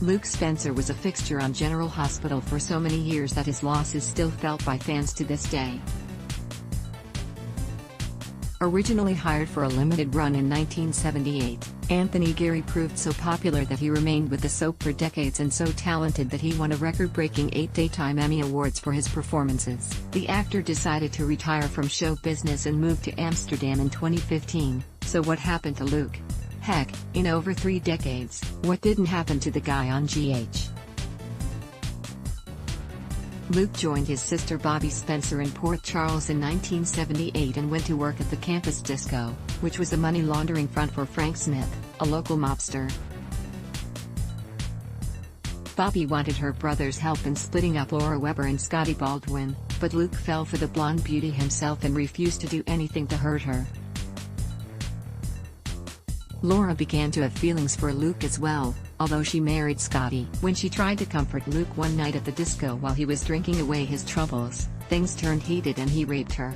Luke Spencer was a fixture on General Hospital for so many years that his loss is still felt by fans to this day. Originally hired for a limited run in 1978, Anthony Geary proved so popular that he remained with the soap for decades and so talented that he won a record-breaking 8 Daytime Emmy Awards for his performances. The actor decided to retire from show business and moved to Amsterdam in 2015, so what happened to Luke? Heck, in over 3 decades, what didn't happen to the guy on GH? Luke joined his sister Bobby Spencer in Port Charles in 1978 and went to work at the campus disco, which was a money laundering front for Frank Smith, a local mobster. Bobby wanted her brother's help in splitting up Laura Weber and Scotty Baldwin, but Luke fell for the blonde beauty himself and refused to do anything to hurt her. Laura began to have feelings for Luke as well, although she married Scotty. When she tried to comfort Luke one night at the disco while he was drinking away his troubles, things turned heated and he raped her.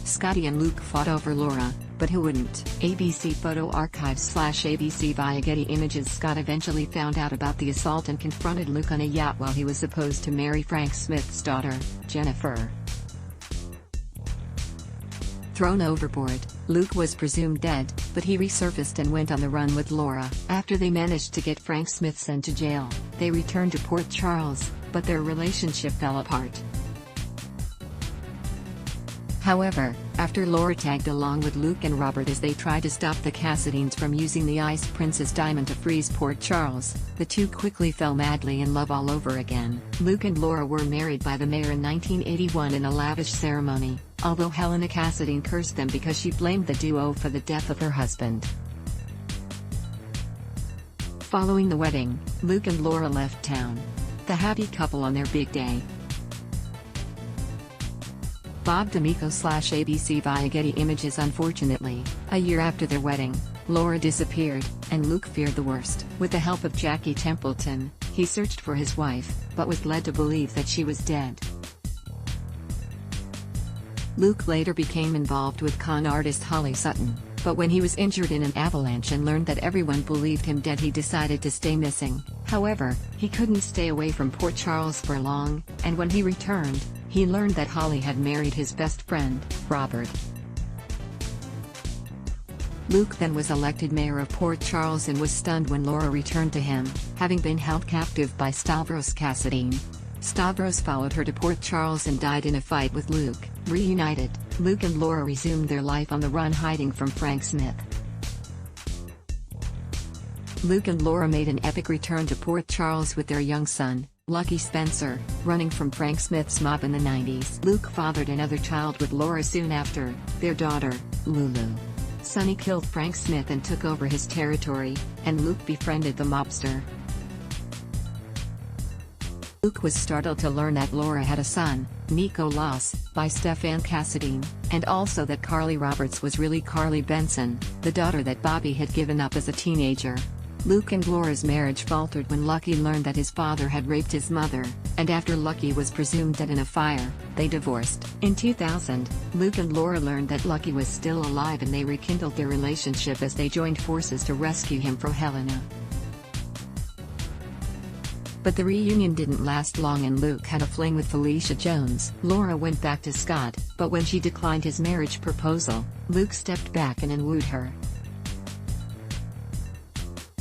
Scotty and Luke fought over Laura, but who wouldn't? ABC Photo Archives/ABC via Getty Images. Scott eventually found out about the assault and confronted Luke on a yacht while he was supposed to marry Frank Smith's daughter, Jennifer. Thrown overboard, Luke was presumed dead, but he resurfaced and went on the run with Laura. After they managed to get Frank Smith sent to jail, they returned to Port Charles, but their relationship fell apart. However, after Laura tagged along with Luke and Robert as they tried to stop the Cassadines from using the Ice Princess diamond to freeze Port Charles, the two quickly fell madly in love all over again. Luke and Laura were married by the mayor in 1981 in a lavish ceremony, although Helena Cassadine cursed them because she blamed the duo for the death of her husband. Following the wedding, Luke and Laura left town. The happy couple on their big day. Bob D'Amico/ABC via Getty Images. Unfortunately, a year after their wedding, Laura disappeared, and Luke feared the worst. With the help of Jackie Templeton, he searched for his wife, but was led to believe that she was dead. Luke later became involved with con artist Holly Sutton, but when he was injured in an avalanche and learned that everyone believed him dead, he decided to stay missing. However, he couldn't stay away from Port Charles for long, and when he returned, he learned that Holly had married his best friend, Robert. Luke then was elected mayor of Port Charles and was stunned when Laura returned to him, having been held captive by Stavros Cassadine. Stavros followed her to Port Charles and died in a fight with Luke. Reunited, Luke and Laura resumed their life on the run, hiding from Frank Smith. Luke and Laura made an epic return to Port Charles with their young son, Lucky Spencer, running from Frank Smith's mob in the 90s. Luke fathered another child with Laura soon after, their daughter, Lulu. Sonny killed Frank Smith and took over his territory, and Luke befriended the mobster. Luke was startled to learn that Laura had a son, Nico Loss, by Stefan Cassadine, and also that Carly Roberts was really Carly Benson, the daughter that Bobby had given up as a teenager. Luke and Laura's marriage faltered when Lucky learned that his father had raped his mother, and after Lucky was presumed dead in a fire, they divorced. In 2000, Luke and Laura learned that Lucky was still alive and they rekindled their relationship as they joined forces to rescue him from Helena. But the reunion didn't last long and Luke had a fling with Felicia Jones. Laura went back to Scott, but when she declined his marriage proposal, Luke stepped back and wooed her.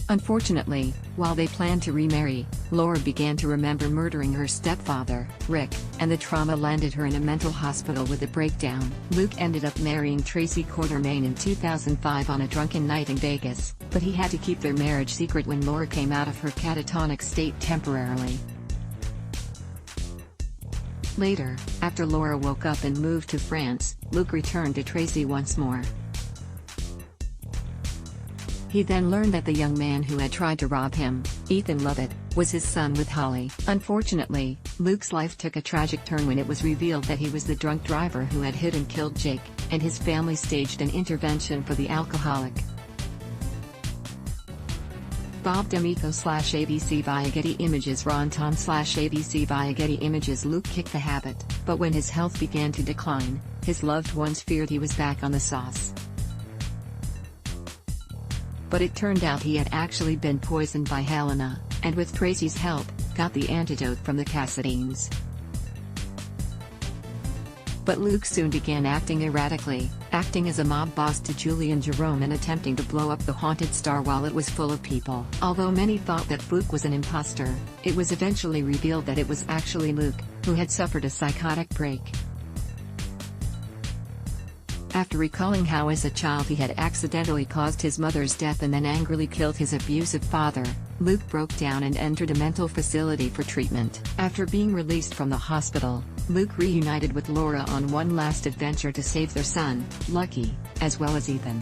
Unfortunately, while they planned to remarry, Laura began to remember murdering her stepfather, Rick, and the trauma landed her in a mental hospital with a breakdown. Luke ended up marrying Tracy Quartermain in 2005 on a drunken night in Vegas, but he had to keep their marriage secret when Laura came out of her catatonic state temporarily. Later, after Laura woke up and moved to France, Luke returned to Tracy once more. He then learned that the young man who had tried to rob him, Ethan Lovett, was his son with Holly. Unfortunately, Luke's life took a tragic turn when it was revealed that he was the drunk driver who had hit and killed Jake, and his family staged an intervention for the alcoholic. Bob D'Amico/ABC via Getty Images. Ron Tom/ABC via Getty Images. Luke kicked the habit, but when his health began to decline, his loved ones feared he was back on the sauce. but it turned out he had actually been poisoned by Helena, and with Tracy's help, got the antidote from the Cassadines. But Luke soon began acting erratically, acting as a mob boss to Julie and Jerome and attempting to blow up the haunted star while it was full of people. Although many thought that Luke was an imposter, it was eventually revealed that it was actually Luke, who had suffered a psychotic break. After recalling how as a child he had accidentally caused his mother's death and then angrily killed his abusive father, Luke broke down and entered a mental facility for treatment. After being released from the hospital, Luke reunited with Laura on one last adventure to save their son, Lucky, as well as Ethan.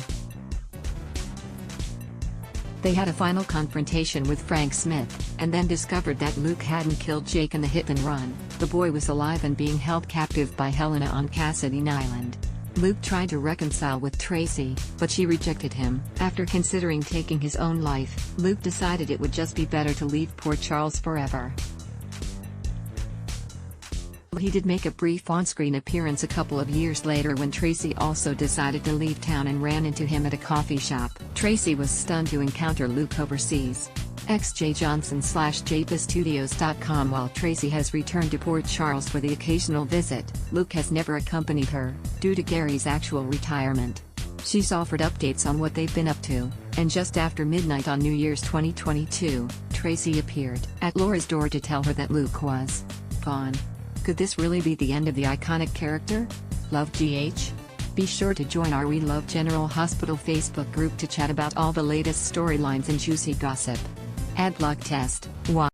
They had a final confrontation with Frank Smith, and then discovered that Luke hadn't killed Jake in the hit and run. The boy was alive and being held captive by Helena on Cassadine Island. Luke tried to reconcile with Tracy, but she rejected him. After considering taking his own life, Luke decided it would just be better to leave Port Charles forever. He did make a brief on-screen appearance a couple of years later when Tracy also decided to leave town and ran into him at a coffee shop. Tracy was stunned to encounter Luke overseas. xjjohnson/jpastudios.com. While Tracy has returned to Port Charles for the occasional visit, Luke has never accompanied her, due to Gary's actual retirement. She's offered updates on what they've been up to, and just after midnight on New Year's 2022, Tracy appeared at Laura's door to tell her that Luke was gone. Could this really be the end of the iconic character? Love GH? Be sure to join our We Love General Hospital Facebook group to chat about all the latest storylines and juicy gossip. Ad block test. 1.